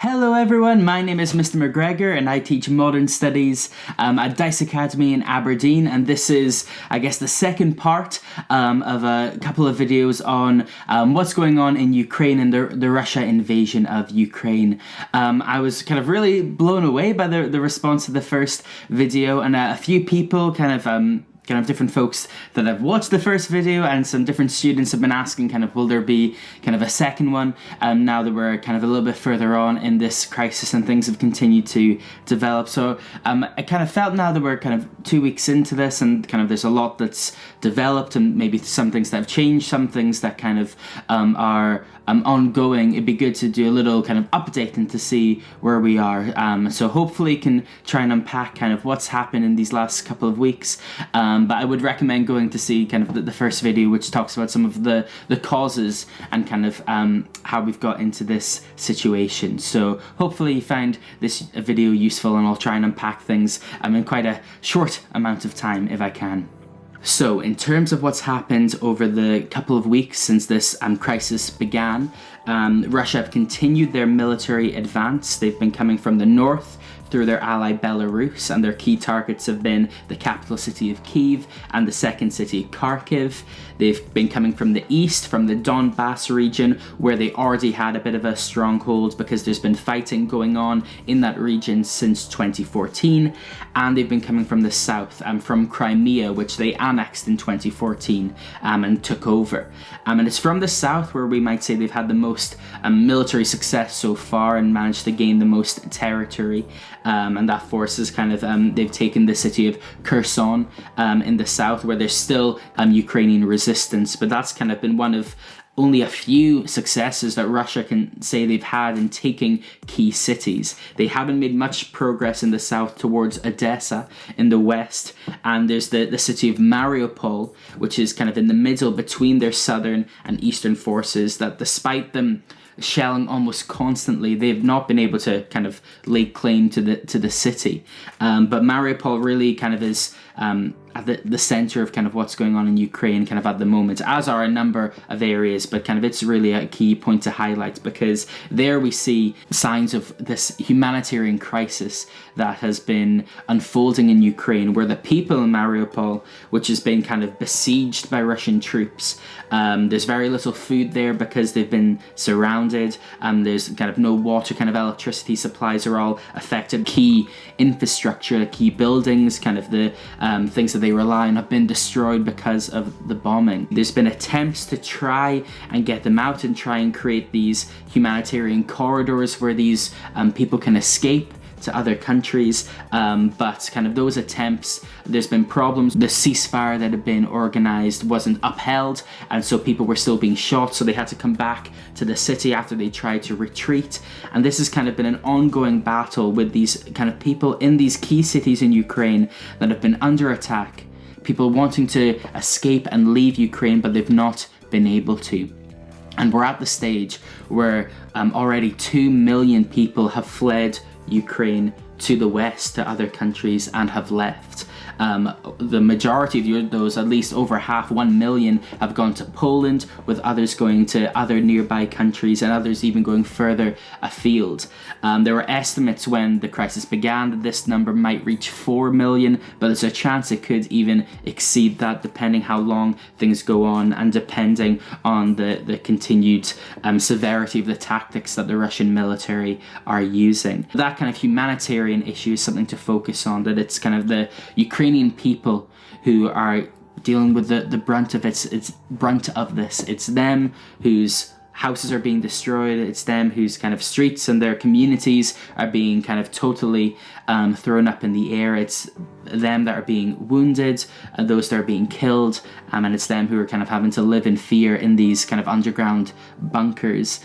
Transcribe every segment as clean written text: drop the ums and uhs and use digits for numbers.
Hello everyone, my name is Mr. McGregor and I teach Modern Studies at Dice Academy in Aberdeen, and this is, I guess, the second part of a couple of videos on what's going on in Ukraine and the Russia invasion of Ukraine. I was kind of really blown away by the response to the first video, and a few people kind of different folks that have watched the first video, and some different students have been asking will there be kind of a second one now that we're kind of a little bit further on in this crisis and things have continued to develop. So I kind of felt now that we're kind of 2 weeks into this and kind of there's a lot that's developed and maybe some things that have changed, some things that kind of are ongoing. It'd be good to do a little kind of update and to see where we are. So hopefully can try and unpack kind of what's happened in these last couple of weeks. But I would recommend going to see kind of the first video, which talks about some of the causes and kind of how we've got into this situation. So hopefully you find this video useful, and I'll try and unpack things in quite a short amount of time if I can. So in terms of what's happened over the couple of weeks since this crisis began, Russia have continued their military advance. They've been coming from the north through their ally Belarus, and their key targets have been the capital city of Kyiv and the second city, Kharkiv. They've been coming from the east, from the Donbass region, where they already had a bit of a stronghold because there's been fighting going on in that region since 2014. And they've been coming from the south, from Crimea, which they annexed in 2014 and took over. And it's from the south where we might say they've had the most military success so far and managed to gain the most territory. And that force is kind of, they've taken the city of Kherson in the south, where there's still Ukrainian resistance, but that's kind of been one of only a few successes that Russia can say they've had in taking key cities. They haven't made much progress in the south towards Odessa in the west, and there's the city of Mariupol, which is kind of in the middle between their southern and eastern forces, that despite them shelling almost constantly, they've not been able to kind of lay claim to the city. But Mariupol really kind of is at the center of kind of what's going on in Ukraine kind of at the moment, as are a number of areas, but kind of it's really a key point to highlight because there we see signs of this humanitarian crisis that has been unfolding in Ukraine, where the people in Mariupol, which has been kind of besieged by Russian troops, there's very little food there because they've been surrounded, there's kind of no water, kind of electricity supplies are all affected, key infrastructure, key buildings, kind of the things that they rely on have been destroyed because of the bombing. There's been attempts to try and get them out and try and create these humanitarian corridors where these people can escape to other countries, but kind of those attempts, there's been problems. The ceasefire that had been organized wasn't upheld, and so people were still being shot, so they had to come back to the city after they tried to retreat. And this has kind of been an ongoing battle with these kind of people in these key cities in Ukraine that have been under attack, people wanting to escape and leave Ukraine, but they've not been able to. And we're at the stage where already 2 million people have fled Ukraine to the west, to other countries, and have left. The majority of those, at least over half, 1 million, have gone to Poland, with others going to other nearby countries and others even going further afield. There were estimates when the crisis began that this number might reach 4 million, but there's a chance it could even exceed that depending how long things go on and depending on the continued severity of the tactics that the Russian military are using. That kind of humanitarian issue is something to focus on, that it's kind of the Ukrainian people who are dealing with the brunt of this. It's them whose houses are being destroyed. It's them whose kind of streets and their communities are being kind of totally thrown up in the air. It's them that are being wounded, and those that are being killed, and it's them who are kind of having to live in fear in these kind of underground bunkers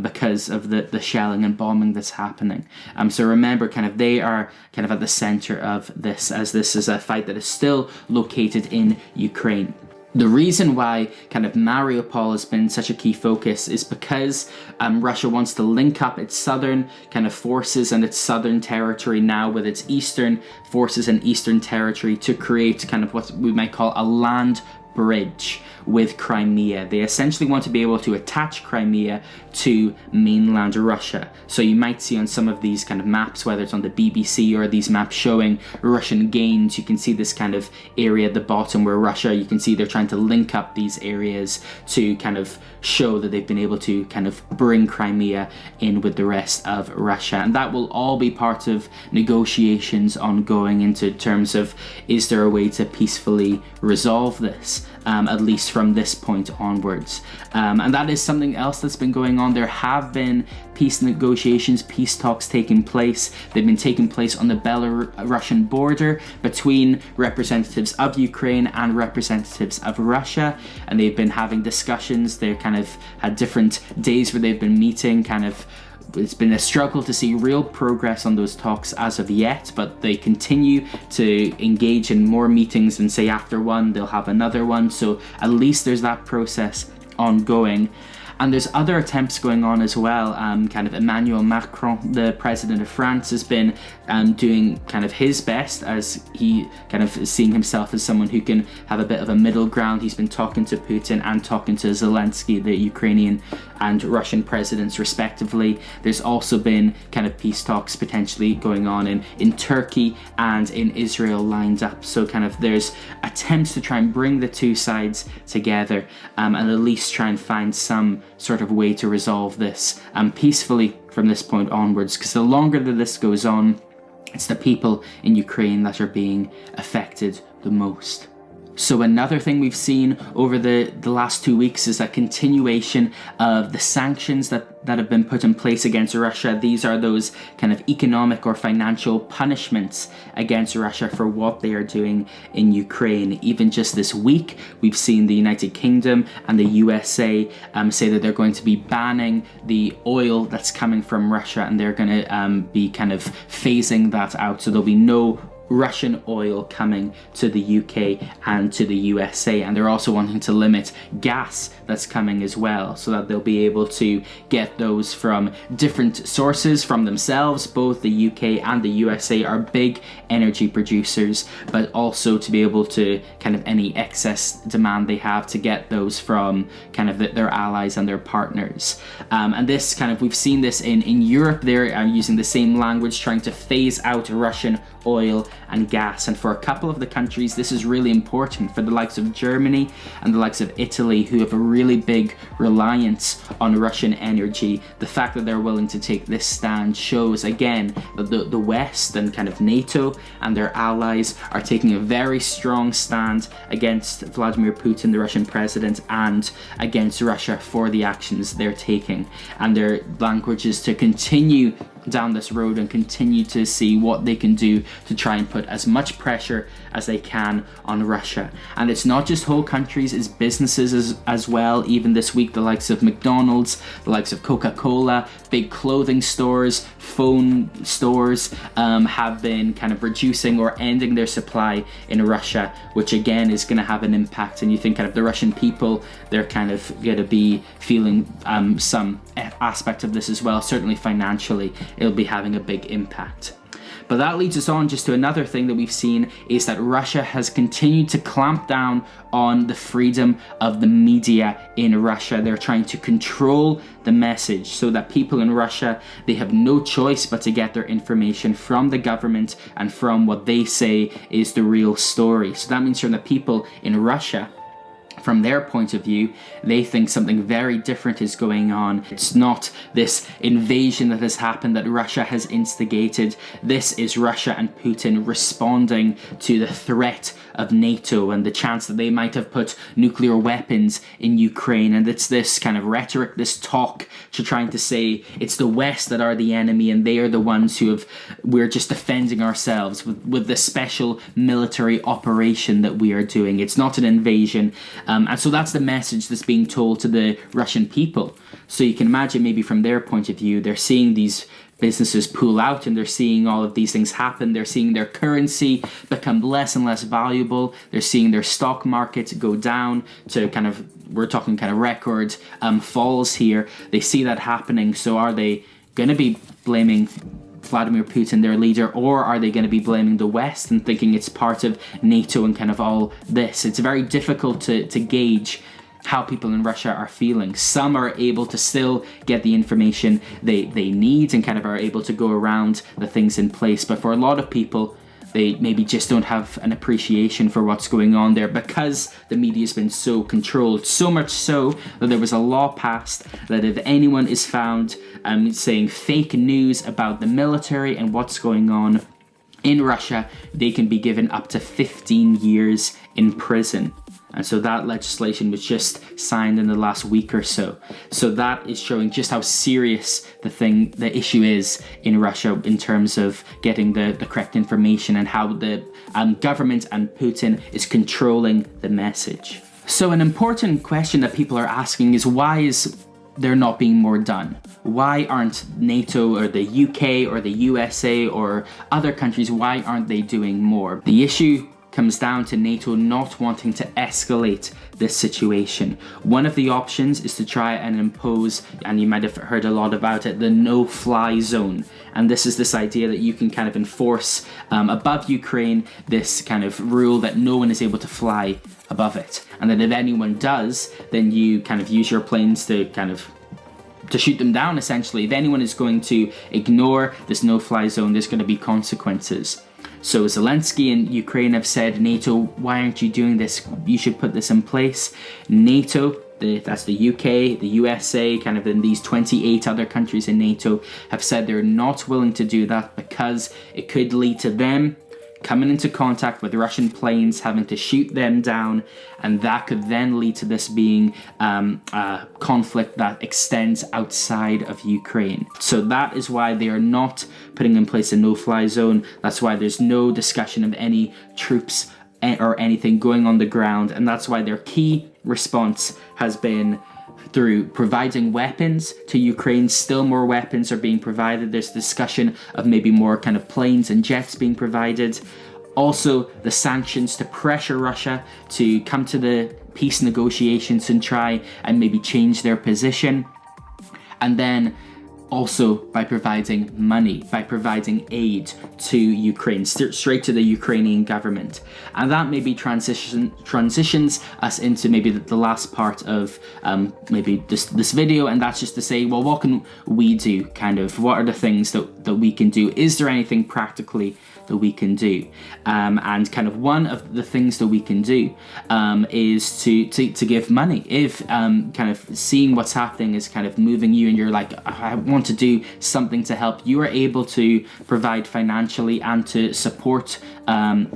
because of the shelling and bombing that's happening. So remember, kind of they are kind of at the center of this, as this is a fight that is still located in Ukraine. The reason why kind of Mariupol has been such a key focus is because Russia wants to link up its southern kind of forces and its southern territory now with its eastern forces and eastern territory to create kind of what we might call a land bridge with Crimea. They essentially want to be able to attach Crimea to mainland Russia. So you might see on some of these kind of maps, whether it's on the BBC or these maps showing Russian gains, you can see this kind of area at the bottom where Russia, you can see they're trying to link up these areas to kind of show that they've been able to kind of bring Crimea in with the rest of Russia. And that will all be part of negotiations ongoing into terms of, is there a way to peacefully resolve this, at least from this point onwards. And that is something else that's been going on. There have been peace negotiations, peace talks taking place. They've been taking place on the Belarusian border between representatives of Ukraine and representatives of Russia, and they've been having discussions. They've kind of had different days where they've been meeting. It's been a struggle to see real progress on those talks as of yet, but they continue to engage in more meetings, and say after one they'll have another one, so at least there's that process ongoing. And there's other attempts going on as well. Kind of Emmanuel Macron, the president of France, has been doing kind of his best, as he kind of seeing himself as someone who can have a bit of a middle ground. He's been talking to Putin and talking to Zelensky, the Ukrainian and Russian presidents respectively. There's also been kind of peace talks potentially going on in Turkey and in Israel lined up. So kind of there's attempts to try and bring the two sides together, and at least try and find some sort of way to resolve this peacefully from this point onwards, because the longer that this goes on, it's the people in Ukraine that are being affected the most. So another thing we've seen over the last 2 weeks is a continuation of the sanctions that have been put in place against Russia. These are those kind of economic or financial punishments against Russia for what they are doing in Ukraine. Even just this week, we've seen the United Kingdom and the USA say that they're going to be banning the oil that's coming from Russia, and they're going to be kind of phasing that out. So there'll be no Russian oil coming to the UK and to the USA, and they're also wanting to limit gas that's coming as well, so that they'll be able to get those from different sources from themselves. Both the UK and the USA are big energy producers, but also to be able to kind of any excess demand they have to get those from kind of their allies and their partners. And this kind of, we've seen this in Europe. They're using the same language, trying to phase out Russian oil and gas. And for a couple of the countries, this is really important. For the likes of Germany and the likes of Italy, who have a really big reliance on Russian energy, the fact that they're willing to take this stand shows again that the West and kind of NATO and their allies are taking a very strong stand against Vladimir Putin, the Russian president, and against Russia for the actions they're taking. And their language is to continue down this road and continue to see what they can do to try and put as much pressure as they can on Russia. And it's not just whole countries, it's businesses as well. Even this week, the likes of McDonald's, the likes of Coca-Cola, big clothing stores, phone stores have been kind of reducing or ending their supply in Russia, which again is going to have an impact. And you think kind of the Russian people, they're kind of going to be feeling some aspect of this as well. Certainly financially, it'll be having a big impact. But that leads us on just to another thing that we've seen, is that Russia has continued to clamp down on the freedom of the media in Russia. They're trying to control the message so that people in Russia, they have no choice but to get their information from the government and from what they say is the real story. So that means from the people in Russia, from their point of view, they think something very different is going on. It's not this invasion that has happened that Russia has instigated. This is Russia and Putin responding to the threat of NATO and the chance that they might have put nuclear weapons in Ukraine. And it's this kind of rhetoric, this talk to trying to say it's the West that are the enemy and they are the ones we're just defending ourselves with the special military operation that we are doing. It's not an invasion. And so that's the message that's being told to the Russian people. So you can imagine maybe from their point of view, they're seeing these businesses pull out and they're seeing all of these things happen. They're seeing their currency become less and less valuable. They're seeing their stock market go down to kind of, we're talking kind of record falls here. They see that happening. So are they going to be blaming Vladimir Putin, their leader, or are they going to be blaming the West and thinking it's part of NATO and kind of all this? It's very difficult to gauge how people in Russia are feeling. Some are able to still get the information they need and kind of are able to go around the things in place. But for a lot of people, they maybe just don't have an appreciation for what's going on there because the media has been so controlled. So much so that there was a law passed that if anyone is found saying fake news about the military and what's going on in Russia, they can be given up to 15 years in prison. And so that legislation was just signed in the last week or so. So that is showing just how serious the issue is in Russia in terms of getting the correct information and how the government and Putin is controlling the message. So an important question that people are asking is, why is there not being more done? Why aren't NATO or the UK or the USA or other countries, why aren't they doing more? The issue comes down to NATO not wanting to escalate this situation. One of the options is to try and impose, and you might have heard a lot about it, the no-fly zone. And this is this idea that you can kind of enforce above Ukraine this kind of rule that no one is able to fly above it. And that if anyone does, then you kind of use your planes to shoot them down, essentially. If anyone is going to ignore this no-fly zone, there's going to be consequences. So Zelensky and Ukraine have said, NATO, why aren't you doing this? You should put this in place. NATO, that's the UK, the USA, kind of in these 28 other countries in NATO, have said they're not willing to do that because it could lead to them coming into contact with Russian planes, having to shoot them down, and that could then lead to this being a conflict that extends outside of Ukraine. So that is why they are not putting in place a no-fly zone. That's why there's no discussion of any troops or anything going on the ground, and that's why their key response has been through providing weapons to Ukraine. Still more weapons are being provided. There's discussion of maybe more kind of planes and jets being provided. Also, the sanctions to pressure Russia to come to the peace negotiations and try and maybe change their position. And then also by providing money, by providing aid to Ukraine, straight to the Ukrainian government. And that maybe transitions us into maybe the last part of maybe this video, and that's just to say, well, what can we do? Kind of, what are the things that we can do? Is there anything practically that we can do? And kind of one of the things that we can do is to give money. If kind of seeing what's happening is kind of moving you and you're like, I want to do something to help, you are able to provide financially and to support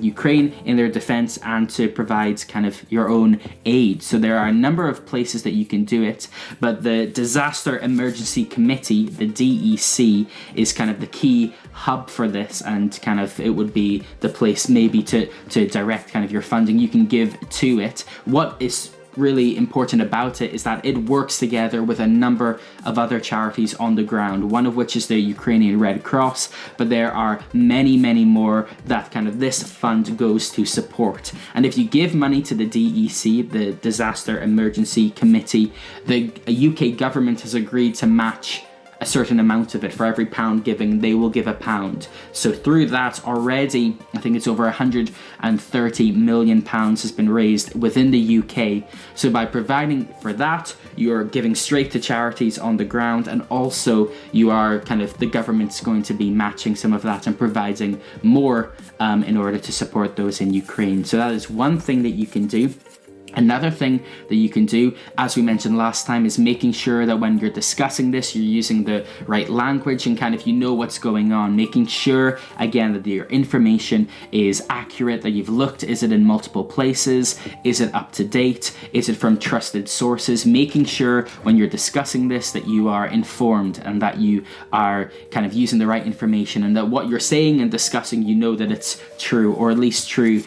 Ukraine in their defense and to provide kind of your own aid. So there are a number of places that you can do it, but the Disaster Emergency Committee, the DEC, is kind of the key hub for this, and kind of it would be the place maybe to direct kind of your funding you can give to it. What is really important about it is that it works together with a number of other charities on the ground, one of which is the Ukrainian Red Cross, but there are many, many more that kind of this fund goes to support. And if you give money to the DEC, the Disaster Emergency Committee, the UK government has agreed to match a certain amount of it. For every pound giving, they will give £1. So through that already, I think it's over £130 million has been raised within the UK. So by providing for that, you're giving straight to charities on the ground, and also you are kind of, the government's going to be matching some of that and providing more in order to support those in Ukraine. So that is one thing that you can do. Another thing that you can do, as we mentioned last time, is making sure that when you're discussing this, you're using the right language and kind of you know what's going on. Making sure, again, that your information is accurate, that you've looked, is it in multiple places? Is it up to date? Is it from trusted sources? Making sure when you're discussing this that you are informed and that you are kind of using the right information, and that what you're saying and discussing, you know that it's true, or at least true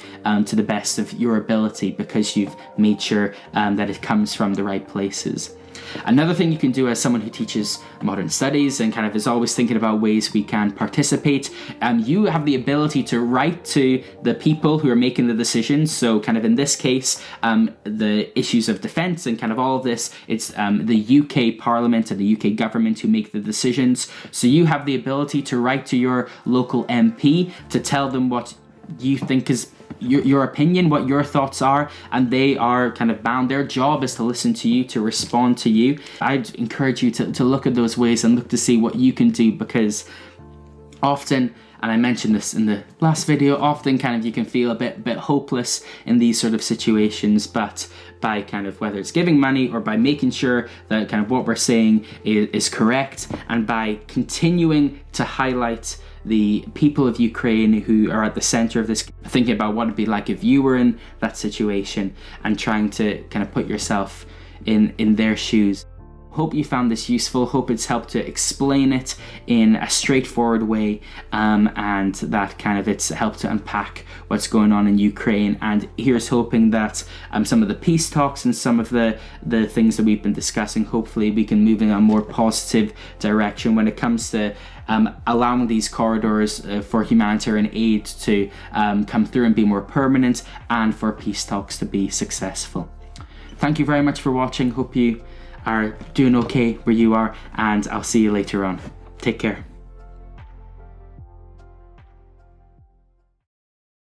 to the best of your ability, because you've made sure that it comes from the right places. Another thing you can do as someone who teaches modern studies and kind of is always thinking about ways we can participate, you have the ability to write to the people who are making the decisions. So kind of in this case, the issues of defence and kind of all of this, it's the UK Parliament and the UK government who make the decisions. So you have the ability to write to your local MP to tell them what you think is your opinion, what your thoughts are, and they are kind of bound. Their job is to listen to you, to respond to you. I'd encourage you to look at those ways and look to see what you can do, because often, and I mentioned this in the last video, often kind of you can feel a bit hopeless in these sort of situations, but by kind of whether it's giving money or by making sure that kind of what we're saying is correct, and by continuing to highlight the people of Ukraine who are at the center of this, thinking about what it'd be like if you were in that situation and trying to kind of put yourself in their shoes. Hope you found this useful. Hope it's helped to explain it in a straightforward way, and that kind of it's helped to unpack what's going on in Ukraine. And here's hoping that some of the peace talks and some of the things that we've been discussing, hopefully we can move in a more positive direction when it comes to allowing these corridors for humanitarian aid to come through and be more permanent, and for peace talks to be successful. Thank you very much for watching. Hope you are doing okay where you are, and I'll see you later on. Take care.